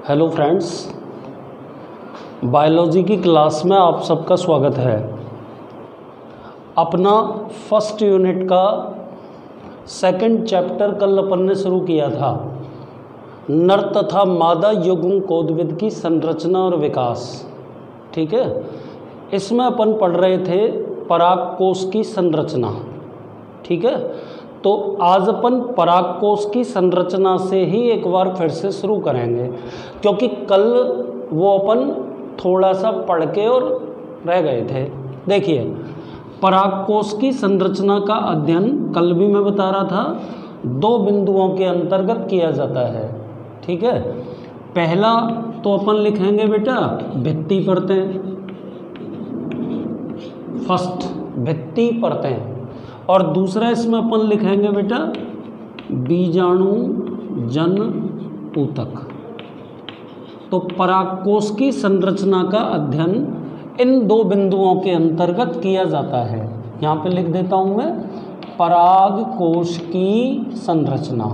Hello friends, biology की class में आप सबका स्वागत है। अपना फर्स्ट यूनिट का सेकंड चैप्टर कल अपन ने शुरू किया था, नर तथा मादा यौगिकोद्भिद की संरचना और विकास। ठीक है, इसमें अपन पढ़ रहे थे परागकोश की संरचना। ठीक है, तो आज अपन परागकोश की संरचना से ही एक बार फिर से शुरू करेंगे, क्योंकि कल वो अपन थोड़ा सा पढ़ के और रह गए थे। देखिए, परागकोश की संरचना का अध्ययन कल भी मैं बता रहा था, दो बिंदुओं के अंतर्गत किया जाता है। ठीक है, पहला तो अपन लिखेंगे बेटा भित्ति परतें, फर्स्ट भित्ति परतें, और दूसरा इसमें अपन लिखेंगे बेटा बीजाणु जन ऊतक। तो परागकोश की संरचना का अध्ययन इन दो बिंदुओं के अंतर्गत किया जाता है। यहाँ पे लिख देता हूँ मैं परागकोश की संरचना।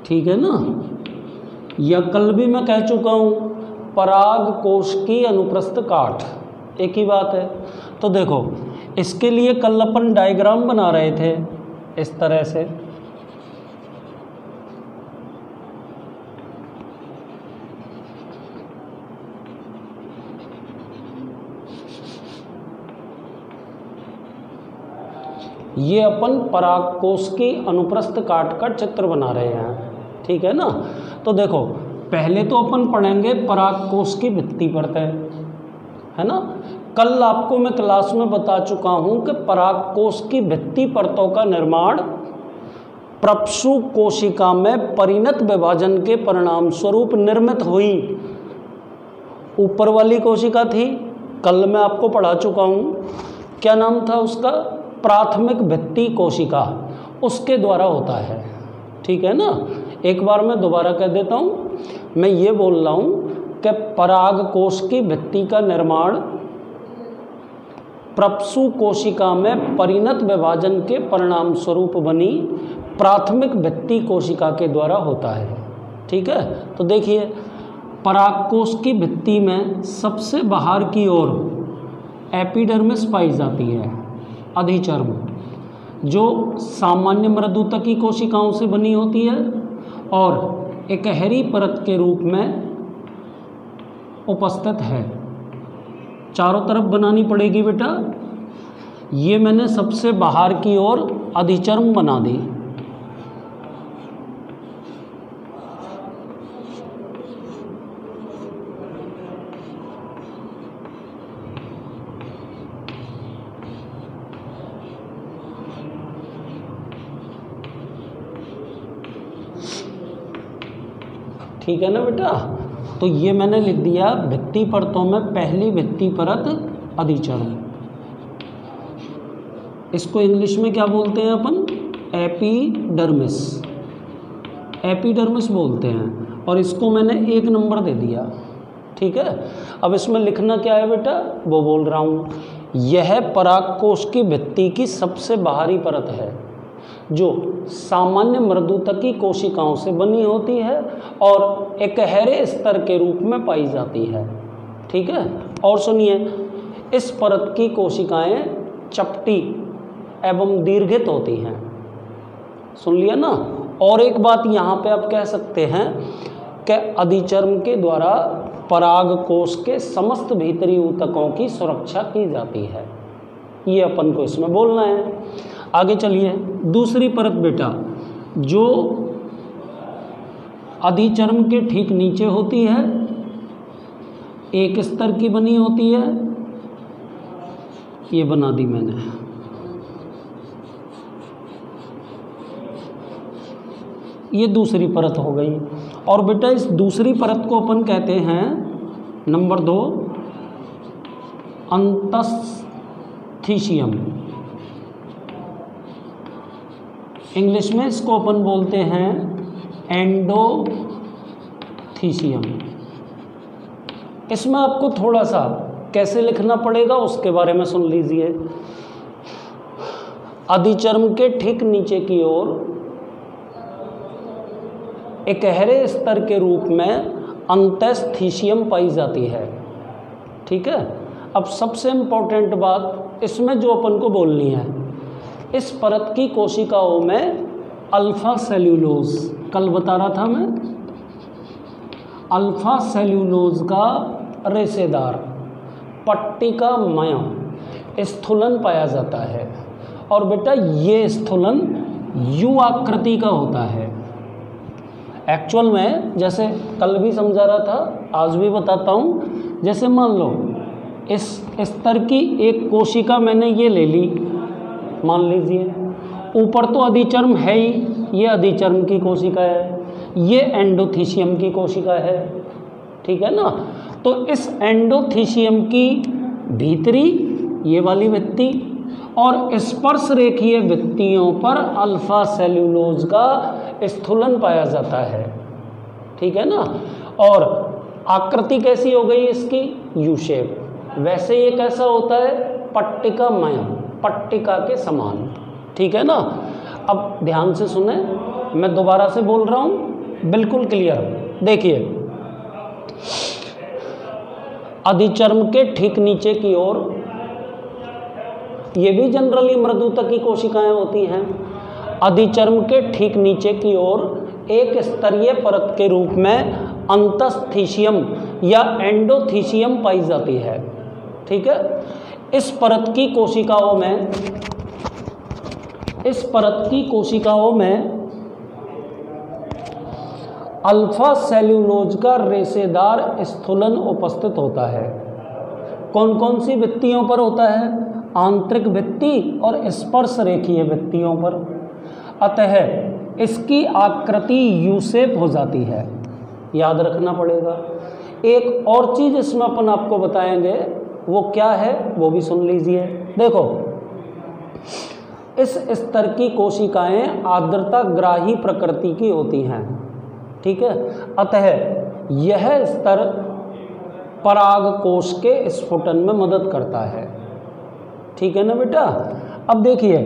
ठीक है ना, या कल भी मैं कह चुका हूँ परागकोश की अनुप्रस्थ काट, एक ही बात है। तो देखो, इसके लिए कल अपन डायग्राम बना रहे थे इस तरह से। ये अपन परागकोश की अनुप्रस्थ काट का चित्र बना रहे हैं। ठीक है ना, तो देखो पहले तो अपन पढ़ेंगे परागकोश की भित्ति परतें, है ना। कल आपको मैं क्लास में बता चुका हूं कि परागकोश की भित्ति परतों का निर्माण प्रपशु कोशिका में परिणत विभाजन के परिणाम स्वरूप निर्मित हुई। ऊपर वाली कोशिका थी, कल मैं आपको पढ़ा चुका हूं, क्या नाम था उसका, प्राथमिक भित्ति कोशिका, उसके द्वारा होता है। ठीक है ना, एक बार मैं दोबारा कह देता हूं, मैं ये बोल रहा हूं कि परागकोश की भित्ति का निर्माण प्रपशु कोशिका में परिणत विभाजन के परिणाम स्वरूप बनी प्राथमिक भित्ति कोशिका के द्वारा होता है। ठीक है, तो देखिए परागकोश की भित्ति में सबसे बाहर की ओर एपिडर्मिस पाई जाती है, अधिचर्म, जो सामान्य मृदुतकी कोशिकाओं से बनी होती है और एकहरी परत के रूप में उपस्थित है। चारों तरफ बनानी पड़ेगी बेटा। ये मैंने सबसे बाहर की ओर अधिचर्म बना दी। ठीक है ना बेटा, तो ये मैंने लिख दिया भित्ति परतों में पहली भित्ति परत अधिचर्म। इसको इंग्लिश में क्या बोलते हैं अपन, एपिडर्मिस, एपिडर्मिस बोलते हैं, और इसको मैंने 1 नंबर दे दिया। ठीक है, अब इसमें लिखना क्या है बेटा, वो बोल रहा हूँ, यह परागकोश की भित्ति की सबसे बाहरी परत है जो सामान्य मृदुतकी कोशिकाओं से बनी होती है और एकहरे स्तर के रूप में पाई जाती है। ठीक है, और सुनिए, इस परत की कोशिकाएं चपटी एवं दीर्घित होती हैं। सुन लिया ना। और एक बात यहाँ पे आप कह सकते हैं कि अधिचर्म के द्वारा परागकोश के समस्त भीतरी ऊतकों की सुरक्षा की जाती है। ये अपन को इसमें बोलना है। आगे चलिए, दूसरी परत बेटा जो अधिचर्म के ठीक नीचे होती है, एक स्तर की बनी होती है, ये बना दी मैंने। ये दूसरी परत हो गई। और बेटा इस दूसरी परत को अपन कहते हैं नंबर 2 अंतस्थीशियम। इंग्लिश में इसको अपन बोलते हैं एंडोथीशियम। इसमें आपको थोड़ा सा कैसे लिखना पड़ेगा उसके बारे में सुन लीजिए। अधिचर्म के ठीक नीचे की ओर एकहरे स्तर के रूप में अंतस्थीशियम पाई जाती है। ठीक है। अब सबसे इम्पोर्टेंट बात इसमें जो अपन को बोलनी है, इस परत की कोशिकाओं में अल्फा सेल्यूलोज, कल बता रहा था मैं, अल्फा सेल्यूलोज का रेशेदार पट्टिकामय स्थूलन पाया जाता है। और बेटा ये स्थूलन यू आकृति का होता है। एक्चुअल में जैसे कल भी समझा रहा था, आज भी बताता हूँ। जैसे मान लो इस स्तर की एक कोशिका मैंने ये ले ली, मान लीजिए, ऊपर तो अधिचर्म है ही, ये अधिचर्म की कोशिका है, ये एंडोथीशियम की कोशिका है। ठीक है ना। तो इस एंडोथीशियम की भीतरी ये वाली भित्ति और स्पर्श रेखीय भित्तियों पर अल्फा सेल्यूलोज का स्थूलन पाया जाता है। ठीक है ना। और आकृति कैसी हो गई इसकी, यू शेप। वैसे ये कैसा होता है, पट्टिकामय, पट्टिका के समान। ठीक है ना। अब ध्यान से सुने, मैं दोबारा से बोल रहा हूँ, बिल्कुल क्लियर। देखिए, अधिचर्म के ठीक नीचे की ओर, ये भी जनरली मृदुता की कोशिकाएं होती हैं। अधिचर्म के ठीक नीचे की ओर एक स्तरीय परत के रूप में अंतस्थीशियम या एंडोथीशियम पाई जाती है। ठीक है। इस परत की कोशिकाओं में अल्फा सेल्यूलोज का रेशेदार स्थूलन उपस्थित होता है। कौन कौन सी भित्तियों पर होता है, आंतरिक भित्ति और स्पर्श रेखीय भित्तियों पर। अतः इसकी आकृति यू शेप हो जाती है, याद रखना पड़ेगा। एक और चीज इसमें अपन आपको बताएंगे, वो क्या है वो भी सुन लीजिए। देखो, इस स्तर की कोशिकाएं आर्द्रता ग्राही प्रकृति की होती हैं। ठीक है। अतः यह स्तर परागकोश के स्फुटन में मदद करता है। ठीक है ना बेटा। अब देखिए,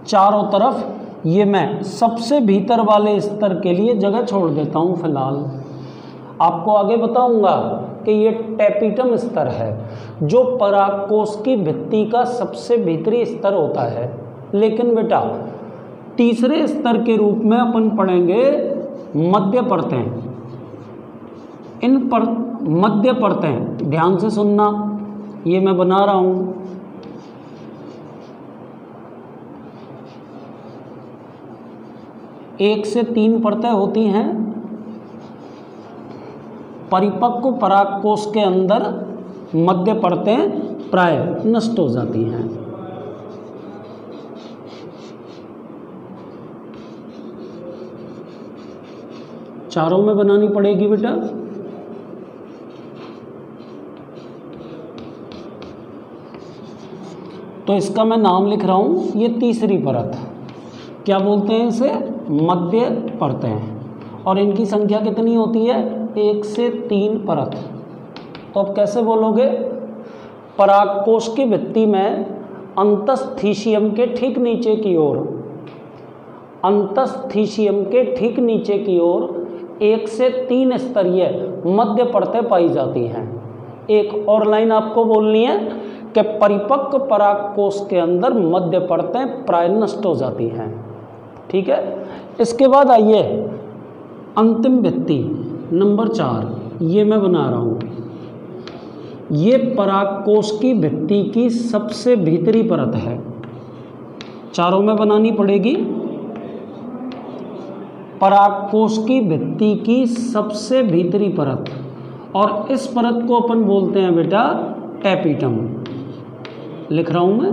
चारों तरफ ये मैं सबसे भीतर वाले स्तर के लिए जगह छोड़ देता हूँ फिलहाल। आपको आगे बताऊंगा कि ये टैपिटम स्तर है, जो परागकोश की भित्ति का सबसे भीतरी स्तर होता है। लेकिन बेटा तीसरे स्तर के रूप में अपन पढ़ेंगे मध्य परतें। इन पर मध्य परतें, ध्यान से सुनना, ये मैं बना रहा हूँ। एक से 3 परतें होती हैं। परिपक्व परागकोश के अंदर मध्य परतें प्राय नष्ट हो जाती हैं। चारों में बनानी पड़ेगी बेटा। तो इसका मैं नाम लिख रहा हूं, ये तीसरी परत, क्या बोलते हैं इसे, मध्य परतें। और इनकी संख्या कितनी होती है, 1 से 3 परत। तो अब कैसे बोलोगे, परागकोश की भित्ति में अंतस्थीशियम के ठीक नीचे की ओर, अंतस्थीशियम के ठीक नीचे की ओर 1 से 3 स्तरीय मध्य परतें पाई जाती हैं। एक और लाइन आपको बोलनी है कि परिपक्व परागकोश के अंदर मध्य परतें प्राय नष्ट हो जाती हैं। ठीक है। इसके बाद आइए अंतिम भित्ति नंबर 4, ये मैं बना रहा हूँ। ये परागकोश की भित्ति की सबसे भीतरी परत है। चारों में बनानी पड़ेगी। परागकोश की भित्ति की सबसे भीतरी परत, और इस परत को अपन बोलते हैं बेटा टैपिटम। लिख रहा हूं मैं,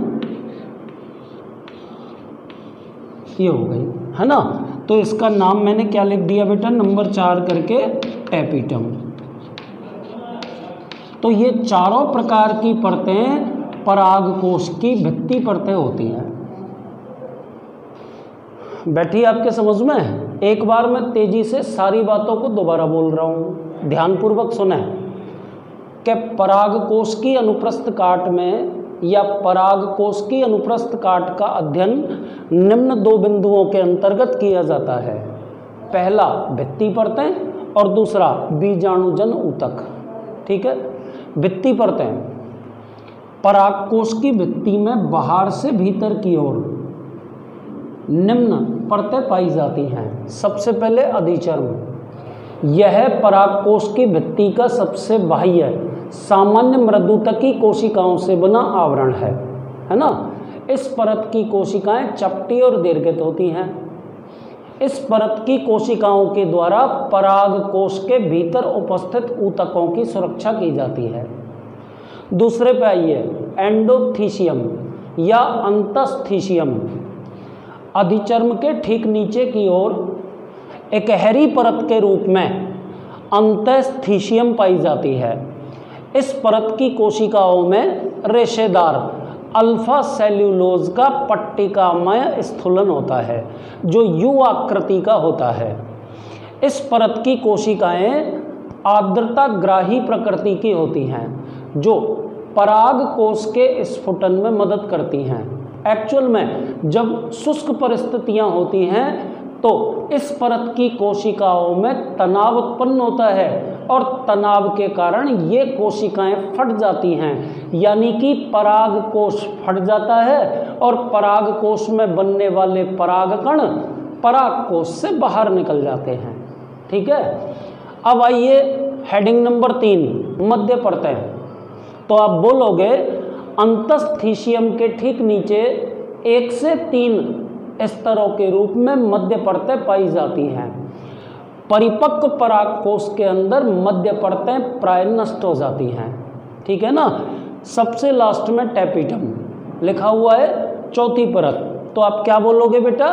ये हो गई है ना। तो इसका नाम मैंने क्या लिख दिया बेटा, नंबर 4 करके टैपिटम। तो ये चारों प्रकार की परतें परागकोश की भित्ति परतें होती हैं। बैठी आपके समझ में। एक बार मैं तेजी से सारी बातों को दोबारा बोल रहा हूँ, ध्यानपूर्वक सुने कि परागकोश की अनुप्रस्थ काट में या परागकोश की अनुप्रस्थ काट का अध्ययन निम्न 2 बिंदुओं के अंतर्गत किया जाता है। पहला भित्ति परतें और दूसरा बीजाणुजन ऊतक। ठीक है, भित्ति परतें, परागकोश की भित्ति में बाहर से भीतर की ओर निम्न परतें पाई जाती हैं। सबसे पहले अधिचर्म, यह परागकोश की भित्ति का सबसे बाह्य सामान्य मृदुतकी कोशिकाओं से बना आवरण है ना। इस परत की कोशिकाएं चपटी और दीर्घित होती हैं। इस परत की कोशिकाओं के द्वारा परागकोश के भीतर उपस्थित ऊतकों की सुरक्षा की जाती है। दूसरे पे आइए, एंडोथीशियम या अंतस्थीशियम, अधिचर्म के ठीक नीचे की ओर एकहरी परत के रूप में अंतस्थीशियम पाई जाती है। इस परत की कोशिकाओं में रेशेदार अल्फा सेल्यूलोज का पट्टिकामय स्थूलन होता है जो यू आकृति का होता है। इस परत की कोशिकाएं आर्द्रताग्राही प्रकृति की होती हैं जो परागकोश के स्फुटन में मदद करती हैं। एक्चुअल में जब शुष्क परिस्थितियां होती हैं तो इस परत की कोशिकाओं में तनाव उत्पन्न होता है और तनाव के कारण ये कोशिकाएं फट जाती हैं, यानी कि परागकोश फट जाता है और परागकोश में बनने वाले परागकण परागकोश से बाहर निकल जाते हैं। ठीक है, अब आइए हेडिंग नंबर 3, मध्य परतें। तो आप बोलोगे अंतस्थीशियम के ठीक नीचे 1 से 3 स्तरों के रूप में मध्य परतें पाई जाती हैं। परिपक्व परागकोश के अंदर मध्य परतें प्राय नष्ट हो जाती हैं। ठीक है ना। सबसे लास्ट में टैपिटम लिखा हुआ है, चौथी परत। तो आप क्या बोलोगे बेटा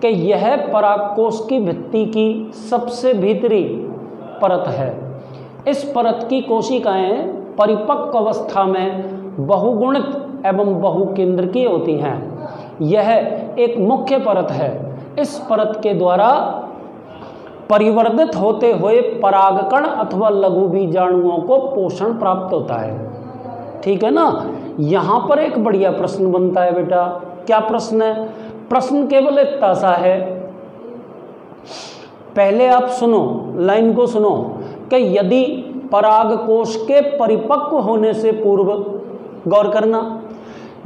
कि यह परागकोश की भित्ति की सबसे भीतरी परत है। इस परत की कोशिकाएं परिपक्व अवस्था में बहुगुणित एवं बहुकेंद्रकीय होती हैं। यह एक मुख्य परत है। इस परत के द्वारा परिवर्धित होते हुए परागकण अथवा लघु बीजाणुओं को पोषण प्राप्त होता है। ठीक है ना। यहाँ पर एक बढ़िया प्रश्न बनता है बेटा। क्या प्रश्न है? प्रश्न केवल इतना सा है, पहले आप सुनो, लाइन को सुनो, कि यदि परागकोश के परिपक्व होने से पूर्व, गौर करना,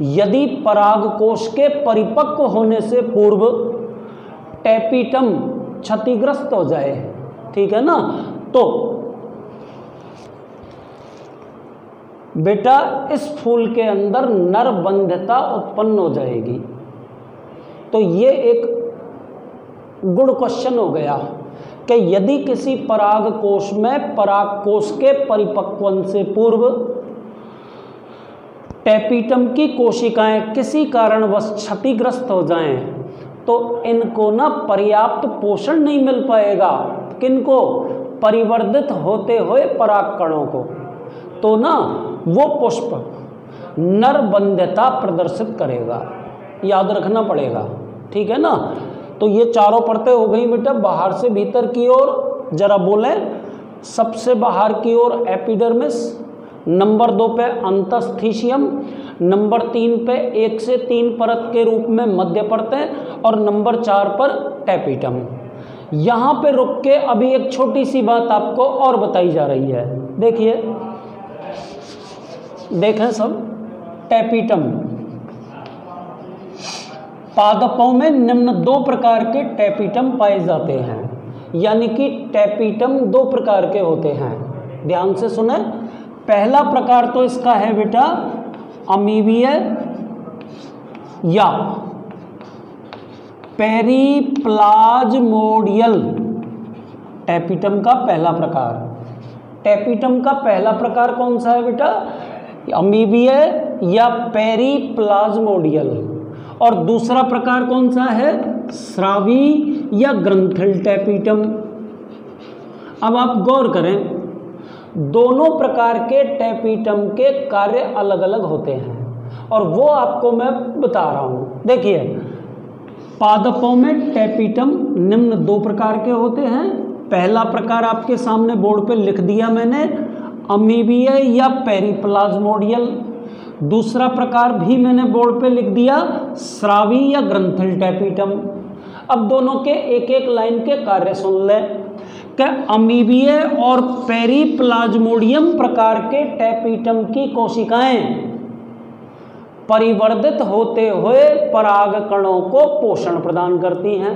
यदि परागकोश के परिपक्व होने से पूर्व टैपिटम क्षतिग्रस्त हो जाए, ठीक है ना, तो बेटा इस फूल के अंदर नरबंध्यता उत्पन्न हो जाएगी। तो ये एक गुड क्वेश्चन हो गया कि यदि किसी परागकोश में परागकोश के परिपक्वन से पूर्व टैपिटम की कोशिकाएं किसी कारणवश क्षतिग्रस्त हो जाएं तो इनको ना पर्याप्त पोषण नहीं मिल पाएगा। किनको? परिवर्धित होते हुए परागकणों को। तो ना वो पुष्प नरबंध्यता प्रदर्शित करेगा, याद रखना पड़ेगा। ठीक है ना। तो ये चारों परतें हो गई बेटा, बाहर से भीतर की ओर। जरा बोलें, सबसे बाहर की ओर एपिडर्मिस, नंबर 2 पे अंतस्थीशियम, नंबर 3 पे 1 से 3 परत के रूप में मध्य परतें और नंबर 4 पर टैपिटम। यहाँ पे रुक के अभी एक छोटी सी बात आपको और बताई जा रही है। देखिए, देखें सब, टैपिटम पादपों में निम्न 2 प्रकार के टैपिटम पाए जाते हैं, यानी कि टैपिटम 2 प्रकार के होते हैं। ध्यान से सुने। पहला प्रकार तो इसका है बेटा अमीबीय या पेरिप्लाज्मोडियल टैपिटम का पहला प्रकार। टैपिटम का पहला प्रकार कौन सा है बेटा? अमीबीय या पेरिप्लाज्मोडियल। और दूसरा प्रकार कौन सा है? स्रावी या ग्रंथिल टैपिटम। अब आप गौर करें, दोनों प्रकार के टैपिटम के कार्य अलग अलग होते हैं और वो आपको मैं बता रहा हूँ। देखिए, पादपों में टैपिटम निम्न 2 प्रकार के होते हैं। पहला प्रकार आपके सामने बोर्ड पे लिख दिया मैंने, अमीबीय या पेरिप्लाज्मोडियल। दूसरा प्रकार भी मैंने बोर्ड पे लिख दिया, स्रावी या ग्रंथिल टैपिटम। अब दोनों के एक एक लाइन के कार्य सुन लें। कि अमीबीय और पेरीप्लाज्मोडियम प्रकार के टैपीटम की कोशिकाएं परिवर्धित होते हुए परागकणों को पोषण प्रदान करती हैं,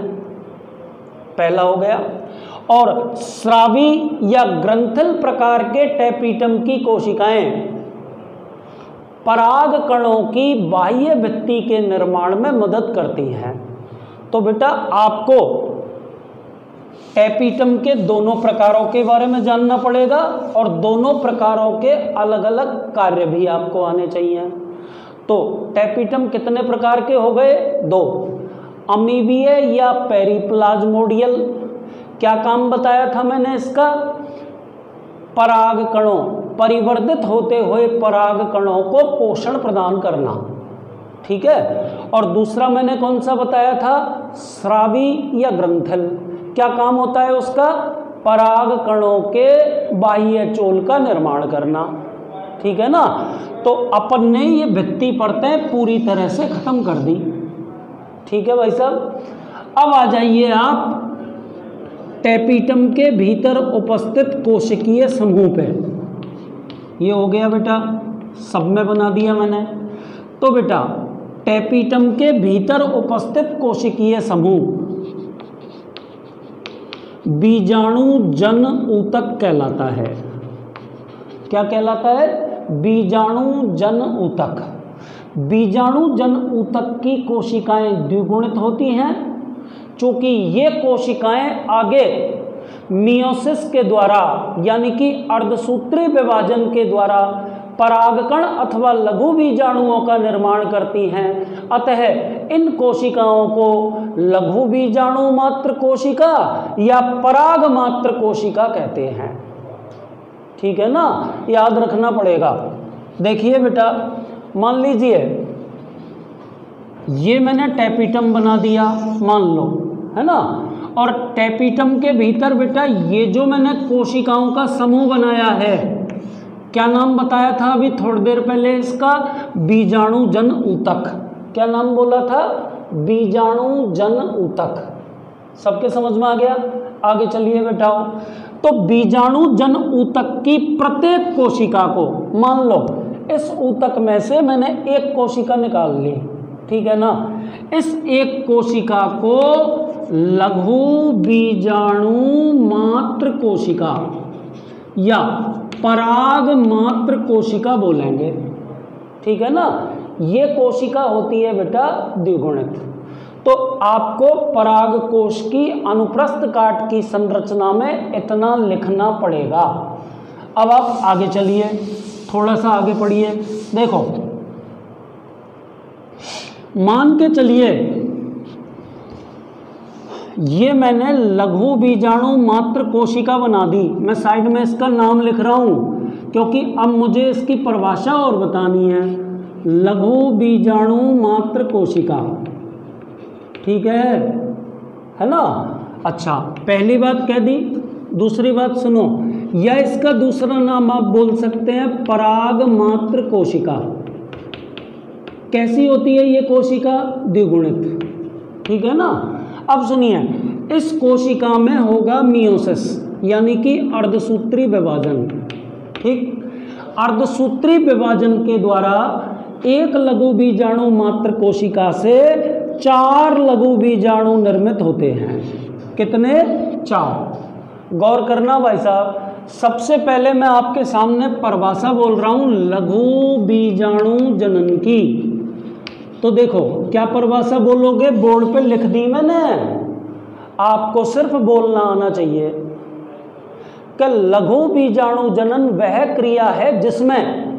पहला हो गया। और स्रावी या ग्रंथिल प्रकार के टैपीटम की कोशिकाएं परागकणों की बाह्य भित्ति के निर्माण में मदद करती हैं। तो बेटा आपको टैपीटम के दोनों प्रकारों के बारे में जानना पड़ेगा और दोनों प्रकारों के अलग अलग कार्य भी आपको आने चाहिए। तो टैपीटम कितने प्रकार के हो गए? दो। अमीबीय या पेरीप्लाज्मोडियल, क्या काम बताया था मैंने इसका? परागकणों, परिवर्धित होते हुए परागकणों को पोषण प्रदान करना, ठीक है। और दूसरा मैंने कौन सा बताया था? स्रावी या ग्रंथिल, क्या काम होता है उसका? परागकणों के बाह्य चोल का निर्माण करना, ठीक है ना। तो अपन ने ये भित्ति परतें पूरी तरह से खत्म कर दी, ठीक है भाई साहब। अब आ जाइए आप टैपीटम के भीतर उपस्थित कोशिकीय समूह पे। ये हो गया बेटा, सब में बना दिया मैंने। तो बेटा टैपीटम के भीतर उपस्थित कोशिकीय समूह बीजाणु जन ऊतक कहलाता है। क्या कहलाता है? बीजाणु जन ऊतक। बीजाणु जन ऊतक की कोशिकाएं द्विगुणित होती हैं, चूंकि ये कोशिकाएं आगे मियोसिस के द्वारा यानी कि अर्धसूत्री विभाजन के द्वारा परागकण अथवा लघु बीजाणुओं का निर्माण करती हैं। अतः इन कोशिकाओं को लघु बीजाणु मात्र कोशिका या पराग मात्र कोशिका कहते हैं, ठीक है ना, याद रखना पड़ेगा। देखिए बेटा, मान लीजिए ये मैंने टैपीटम बना दिया, मान लो, है ना। और टैपीटम के भीतर बेटा ये जो मैंने कोशिकाओं का समूह बनाया है, क्या नाम बताया था अभी थोड़ी देर पहले इसका? बीजाणु जन ऊतक। क्या नाम बोला था? बीजाणु जन ऊतक। सबके समझ में आ गया? आगे चलिए बेटाओ। तो बीजाणु जन ऊतक की प्रत्येक कोशिका को, मान लो इस ऊतक में से मैंने एक कोशिका निकाल ली, ठीक है ना। इस एक कोशिका को लघु बीजाणु मात्र कोशिका या पराग मात्र कोशिका बोलेंगे, ठीक है ना। ये कोशिका होती है बेटा द्विगुणित। तो आपको पराग कोश की अनुप्रस्थ काट की संरचना में इतना लिखना पड़ेगा। अब आप आगे चलिए, थोड़ा सा आगे पढ़िए। देखो, मान के चलिए ये मैंने लघु बीजाणु मात्र कोशिका बना दी। मैं साइड में इसका नाम लिख रहा हूं क्योंकि अब मुझे इसकी परिभाषा और बतानी है। लघु बीजाणु मात्र कोशिका, ठीक है ना। अच्छा, पहली बात कह दी। दूसरी बात सुनो, या इसका दूसरा नाम आप बोल सकते हैं पराग मात्र कोशिका। कैसी होती है ये कोशिका? द्विगुणित, ठीक है ना। अब सुनिए, इस कोशिका में होगा मियोसिस यानी कि अर्धसूत्री विभाजन, ठीक। अर्धसूत्री विभाजन के द्वारा एक लघु बीजाणु मात्र कोशिका से 4 लघु बीजाणु निर्मित होते हैं। कितने? 4। गौर करना भाई साहब, सबसे पहले मैं आपके सामने परिभाषा बोल रहा हूं लघु बीजाणु जनन की। तो देखो, क्या परिभाषा बोलोगे? बोर्ड पे लिख दी मैंने, आपको सिर्फ बोलना आना चाहिए कि लघु बीजाणु जनन वह क्रिया है जिसमें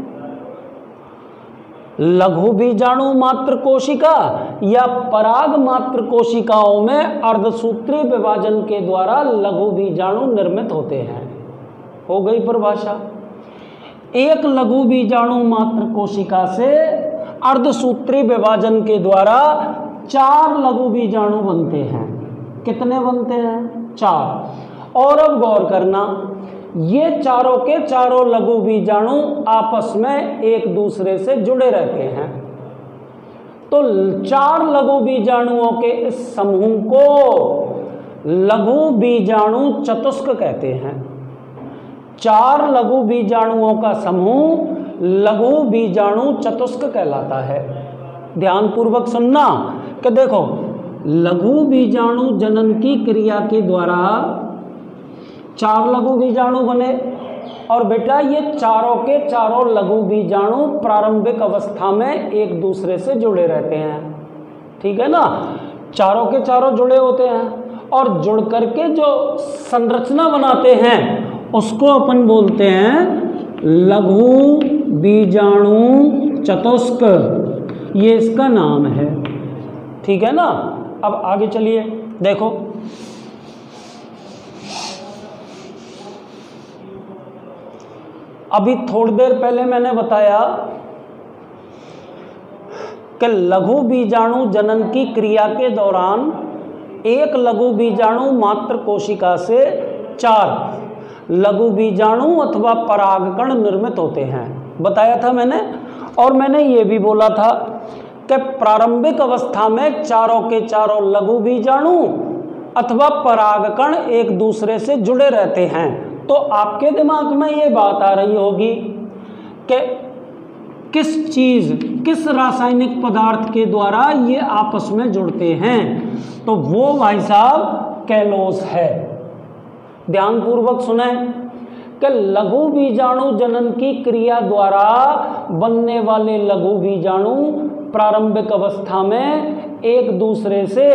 लघु बीजाणु मात्र कोशिका या पराग मात्र कोशिकाओं में अर्धसूत्री विभाजन के द्वारा लघु बीजाणु निर्मित होते हैं। हो गई परिभाषा। एक लघु बीजाणु मात्र कोशिका से अर्धसूत्री विभाजन के द्वारा 4 लघु बीजाणु बनते हैं। कितने बनते हैं? 4। और अब गौर करना, ये चारों के चारों लघु बीजाणु आपस में एक दूसरे से जुड़े रहते हैं। तो 4 लघु बीजाणुओं के इस समूह को लघु बीजाणु चतुष्क कहते हैं। 4 लघु बीजाणुओं का समूह लघु बीजाणु चतुष्क कहलाता है। ध्यान पूर्वक सुनना कि देखो, लघु बीजाणु जनन की क्रिया के द्वारा 4 लघु बीजाणु बने और बेटा ये चारों के चारों लघु बीजाणु प्रारंभिक अवस्था में एक दूसरे से जुड़े रहते हैं। ठीक है ना, चारों के चारों जुड़े होते हैं और जुड़ करके जो संरचना बनाते हैं उसको अपन बोलते हैं लघु बीजाणु चतुष्क, ये इसका नाम है। ठीक है ना, अब आगे चलिए देखो, अभी थोड़ी देर पहले मैंने बताया कि लघु बीजाणु जनन की क्रिया के दौरान एक लघु बीजाणु मात्र कोशिका से 4 लघु बीजाणु अथवा परागकण निर्मित होते हैं, बताया था मैंने। और मैंने ये भी बोला था कि प्रारंभिक अवस्था में चारों के चारों लघु बीजाणु अथवा परागकण एक दूसरे से जुड़े रहते हैं। तो आपके दिमाग में ये बात आ रही होगी कि किस रासायनिक पदार्थ के द्वारा ये आपस में जुड़ते हैं, तो वो भाई साहब कैलोस है। ध्यान पूर्वक सुने कि लघु बीजाणु जनन की क्रिया द्वारा बनने वाले लघु बीजाणु प्रारंभिक अवस्था में एक दूसरे से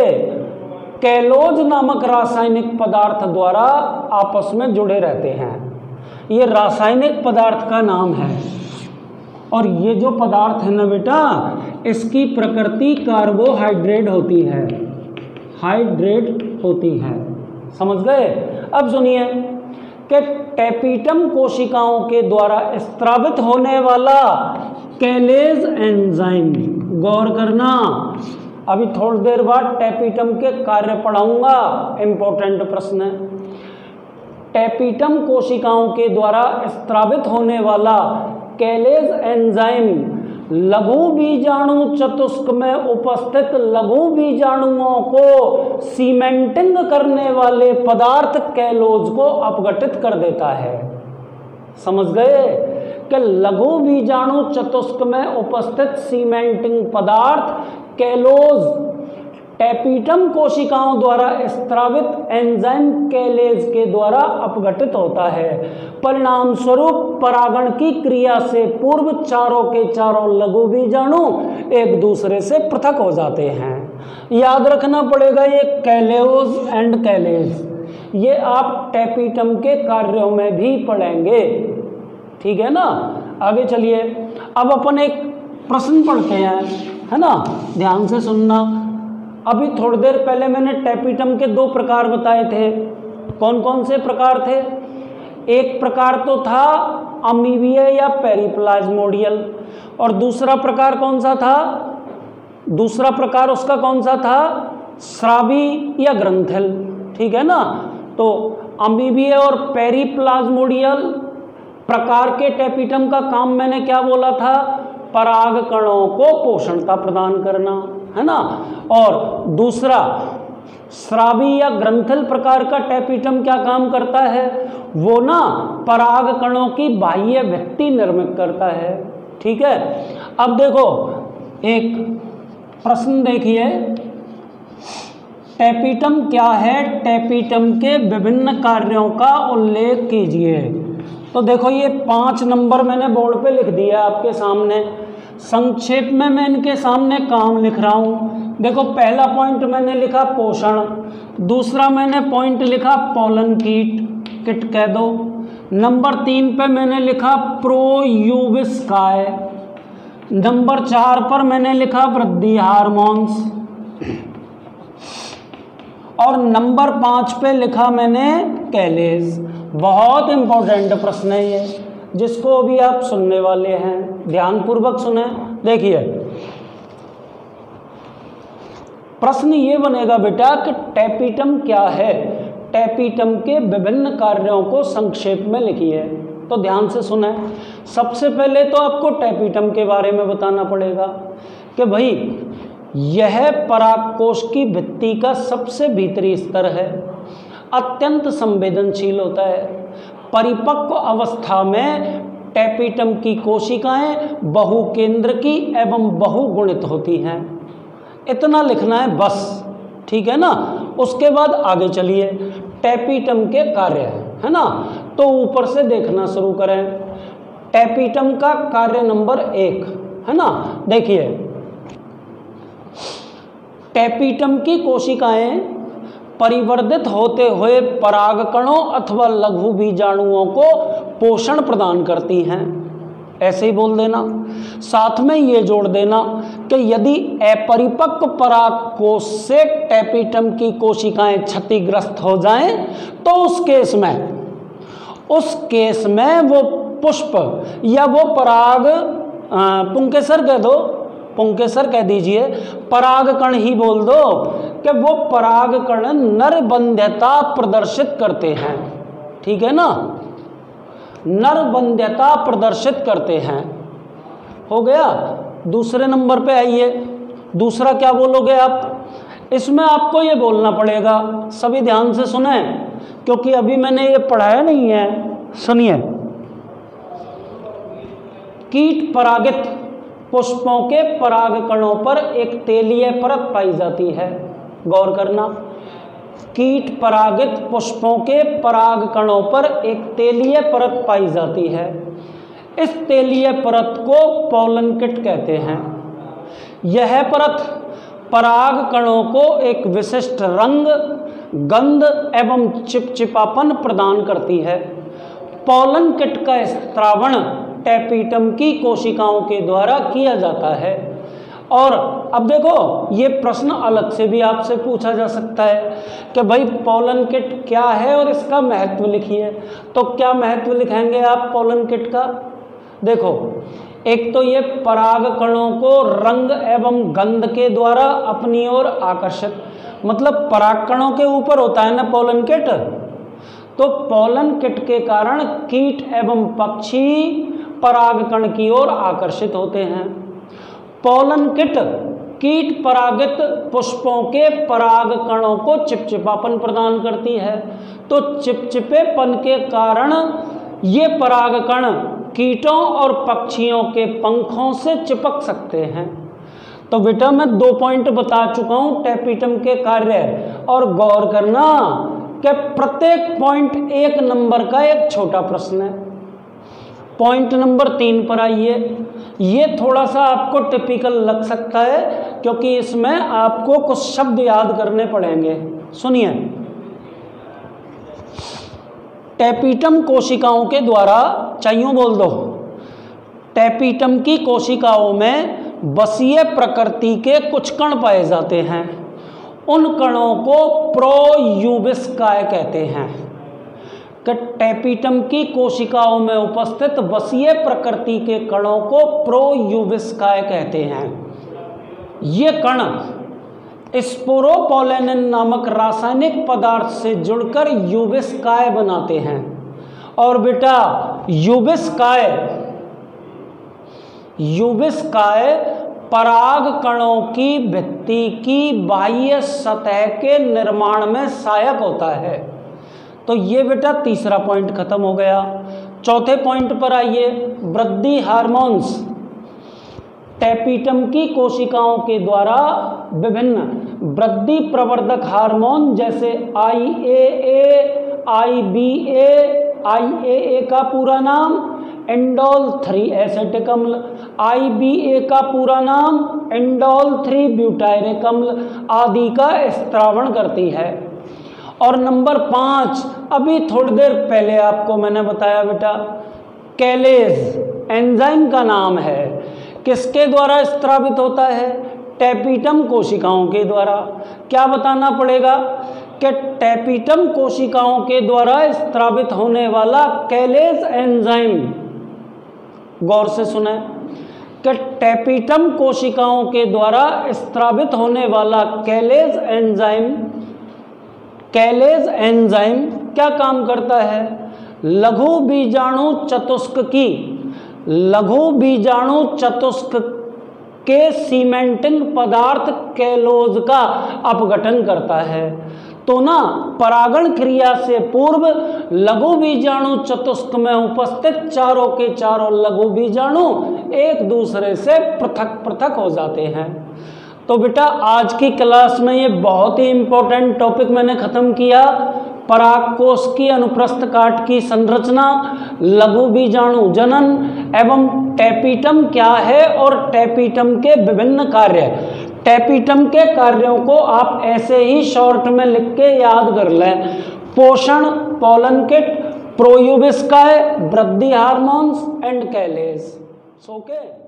कैलोज नामक रासायनिक पदार्थ द्वारा आपस में जुड़े रहते हैं। ये रासायनिक पदार्थ का नाम है और ये जो पदार्थ है ना बेटा, इसकी प्रकृति कार्बोहाइड्रेट होती है, हाइड्रेट होती है। समझ गए? अब सुनिए कि टेपिटम कोशिकाओं के द्वारा स्त्रावित होने वाला कैलेज एंजाइम, गौर करना, अभी थोड़ी देर बाद टेपिटम के कार्य पढ़ाऊंगा, इंपॉर्टेंट प्रश्न है। टेपिटम कोशिकाओं के द्वारा स्त्रावित होने वाला कैलेज एंजाइम लघु बीजाणु चतुष्क में उपस्थित लघु बीजाणुओं को सीमेंटिंग करने वाले पदार्थ कैलोज को अपघटित कर देता है। समझ गए कि लघु बीजाणु चतुष्क में उपस्थित सीमेंटिंग पदार्थ कैलोज टेपिटम कोशिकाओं द्वारा स्त्रावित एंजाइम कैलेज के द्वारा अपघटित होता है। परिणाम स्वरूप परागण की क्रिया से पूर्व चारों के चारों लघु बीजाणु एक दूसरे से पृथक हो जाते हैं। याद रखना पड़ेगा ये कैलेज एंड कैलेज, ये आप टेपिटम के कार्यों में भी पढ़ेंगे। ठीक है ना, आगे चलिए। अब अपन एक प्रश्न पढ़ते हैं, है ना, ध्यान से सुनना। अभी थोड़ी देर पहले मैंने टेपिटम के 2 प्रकार बताए थे। कौन कौन से प्रकार थे? एक प्रकार तो था अमीबीय या पेरिप्लाज्मोडियल, और दूसरा प्रकार कौन सा था? दूसरा प्रकार उसका कौन सा था? स्रावी या ग्रंथिल। ठीक है ना, तो अमीबीय और पेरिप्लाज्मोडियल प्रकार के टेपिटम का काम मैंने क्या बोला था? परागकणों को पोषणता प्रदान करना, है ना। और दूसरा स्रावी या ग्रंथिल प्रकार का टेपिटम क्या काम करता है? वो ना परागकणों की बाह्य भित्ति निर्मित करता है। ठीक है, अब देखो एक प्रश्न देखिए, टेपिटम क्या है? टेपिटम के विभिन्न कार्यों का उल्लेख कीजिए। तो देखो ये 5 नंबर मैंने बोर्ड पे लिख दिया आपके सामने, संक्षेप में मैं इनके सामने काम लिख रहा हूँ। देखो पहला पॉइंट मैंने लिखा पोषण, दूसरा मैंने पॉइंट लिखा पोलन कीट, किट कह दो। नंबर 3 पे मैंने लिखा प्रोयूबिस्काय। नंबर 4 पर मैंने लिखा वृद्धि हार्मोन्स, और नंबर 5 पे लिखा मैंने कैलेज। बहुत इंपॉर्टेंट प्रश्न है ये, जिसको भी आप सुनने वाले हैं, ध्यान पूर्वक सुने। देखिए प्रश्न ये बनेगा बेटा कि टेपिटम क्या है? टेपिटम के विभिन्न कार्यों को संक्षेप में लिखिए। तो ध्यान से सुने। सबसे पहले तो आपको टेपिटम के बारे में बताना पड़ेगा कि भाई यह परागकोश की भित्ति का सबसे भीतरी स्तर है। अत्यंत संवेदनशील होता है। परिपक्व अवस्था में टेपिटम की कोशिकाएं बहुकेंद्रकी एवं बहुगुणित होती हैं। इतना लिखना है बस, ठीक है ना। उसके बाद आगे चलिए, टेपिटम के कार्य है ना, तो ऊपर से देखना शुरू करें। टेपिटम का कार्य नंबर 1 है ना, देखिए टेपिटम की कोशिकाएं परिवर्धित होते हुए परागकणों अथवा लघु बीजाणुओं को पोषण प्रदान करती हैं। ऐसे ही बोल देना, साथ में ये जोड़ देना कि यदि अपरिपक्व परागकोश से टेपिटम की कोशिकाएं क्षतिग्रस्त हो जाएं तो उस केस में वो पुष्प या वो पराग पुंकेसर कह दो, पुंकेसर कह दीजिए, परागकण ही बोल दो कि वो परागकण नरबंध्यता प्रदर्शित करते हैं। ठीक है ना, नरबंध्यता प्रदर्शित करते हैं। हो गया। दूसरे नंबर पे आइए, दूसरा क्या बोलोगे आप? इसमें आपको ये बोलना पड़ेगा, सभी ध्यान से सुने क्योंकि अभी मैंने ये पढ़ाया नहीं है। सुनिए, कीट परागित पुष्पों के परागकणों पर एक तेलीय परत पाई जाती है। गौर करना, कीट परागित पुष्पों के परागकणों पर एक तेलीय परत पाई जाती है। इस तेलीय परत को पोलन किट कहते हैं। यह परत परागकणों को एक विशिष्ट रंग, गंध एवं चिपचिपापन प्रदान करती है। पोलन किट का स्त्रावण टेपिटम की कोशिकाओं के द्वारा किया जाता है। और अब देखो, ये प्रश्न अलग से भी आपसे पूछा जा सकता है कि भाई पोलन किट क्या है और इसका महत्व लिखिए। तो क्या महत्व लिखेंगे आप पोलन किट का? देखो, एक तो ये परागकणों को रंग एवं गंध के द्वारा अपनी ओर आकर्षित, मतलब परागकणों के ऊपर होता है ना पोलन किट, तो पोलन किट के कारण कीट एवं पक्षी परागकण की ओर आकर्षित होते हैं। पोलन किट कीट परागित पुष्पों के परागकणों को चिपचिपापन प्रदान करती है। तो चिपचिपेपन के कारण ये परागकण कीटों और पक्षियों के पंखों से चिपक सकते हैं। तो बेटा मैं 2 पॉइंट बता चुका हूं टेपिटम के कार्य, और गौर करना कि प्रत्येक पॉइंट 1 नंबर का एक छोटा प्रश्न है। पॉइंट नंबर 3 पर आइए। ये थोड़ा सा आपको टिपिकल लग सकता है क्योंकि इसमें आपको कुछ शब्द याद करने पड़ेंगे। सुनिए, टेपिटम कोशिकाओं के द्वारा, चाहिए बोल दो, टेपिटम की कोशिकाओं में बसीय प्रकृति के कुछ कण पाए जाते हैं। उन कणों को प्रोयूबिस्काय कहते हैं। कि टेपिटम की कोशिकाओं में उपस्थित बसीय प्रकृति के कणों को प्रोयूबिस्काय कहते हैं। ये कण स्पोरोपोलेनिन नामक रासायनिक पदार्थ से जुड़कर यूबिस्काय बनाते हैं। और बेटा यूबिस्काय पराग कणों की भित्ति की बाह्य सतह के निर्माण में सहायक होता है। तो ये बेटा तीसरा पॉइंट खत्म हो गया। चौथे पॉइंट पर आइए, वृद्धि हार्मोन्स। टेपिटम की कोशिकाओं के द्वारा विभिन्न वृद्धि प्रवर्धक हार्मोन जैसे IAA, IBA, IAA का पूरा नाम इंडोल 3 एसिटिक अम्ल, IBA का पूरा नाम इंडोल 3 ब्यूटायरिक अम्ल आदि का स्त्रावण करती है। और नंबर 5, अभी थोड़ी देर पहले आपको मैंने बताया बेटा, कैलेज एंजाइम का नाम है। किसके द्वारा स्त्रावित होता है? टेपिटम कोशिकाओं के द्वारा। क्या बताना पड़ेगा? कि टेपिटम कोशिकाओं के द्वारा स्त्रावित होने वाला कैलेज एंजाइम, गौर से सुने, कि टेपिटम कोशिकाओं के द्वारा स्त्रावित होने वाला कैलेज एंजाइम क्या काम करता है? लघु बीजाणु चतुष्क के सीमेंटिंग पदार्थ कैलोज का अपघटन करता है। तो ना परागण क्रिया से पूर्व लघु बीजाणु चतुष्क में उपस्थित चारों के चारों लघु बीजाणु एक दूसरे से पृथक पृथक हो जाते हैं। तो बेटा आज की क्लास में ये बहुत ही इंपॉर्टेंट टॉपिक मैंने खत्म किया, परागकोश की अनुप्रस्थ काट की संरचना, लघु बीजाणु जनन एवं टेपिटम क्या है और टेपिटम के विभिन्न कार्य। टेपिटम के कार्यों को आप ऐसे ही शॉर्ट में लिख के याद कर लें। पोषण, पोलन किट, प्रोयूबिस्काय, वृद्धि हार्मोन्स एंड कैलेज। ओके।